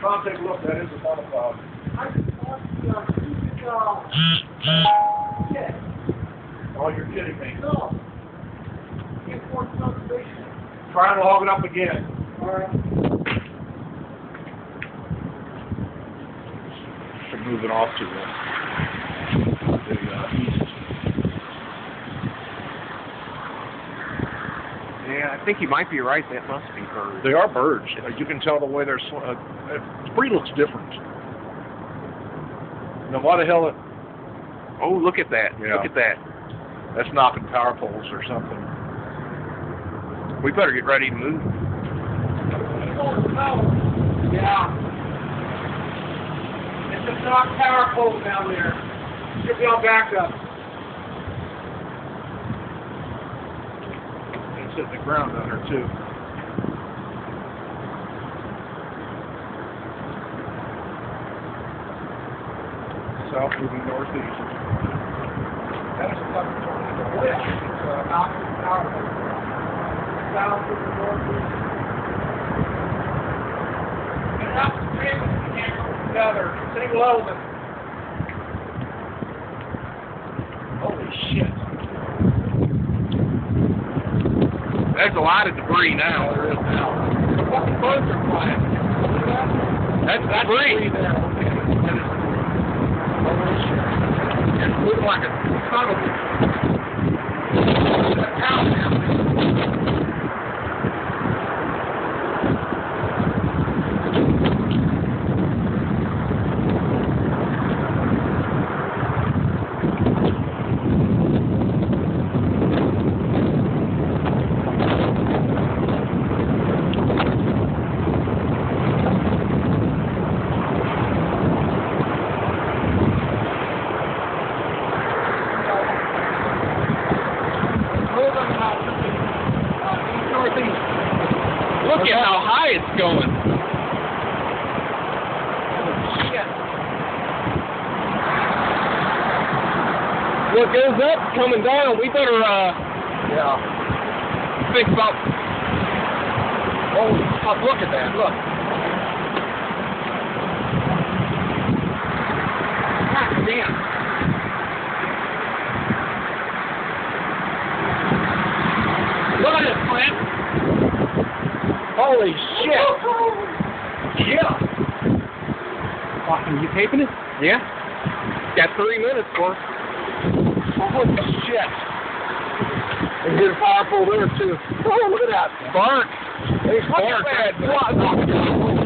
Come take a look. That is a monopod. Oh, you're kidding me. No. Import conservation. Try and log it up again. All right. Should move it off to the east. Yeah, I think you might be right. That must be birds. They are birds. You can tell the way they're. The breed looks different. Now, why the hell? Oh, look at that! Yeah. Look at that! That's knocking power poles or something. We better get ready to move. Yeah. It's a knock power pole down there. Should be on backup. It's hitting the ground down there too. South moving northeast. That is something to the west. It's a knocking power pole. South to the northeast. And that's the same as the camera together. Same level. Holy shit. There's a lot of debris now. There is now. The fucking birds are flying. That's debris. There. Okay. That is holy shit. It's moving like a son of a cow now. Look at how high it's going. Shit. What goes up, coming down. We better Yeah. think about. Holy fuck! Look at that. Look. God damn. Look at this, Clint. Holy shit! Yeah. Are you taping it? Yeah. Got 3 minutes for it. Holy shit! And here's power pole there too. Oh, look at that. Bark. Hey, look at that.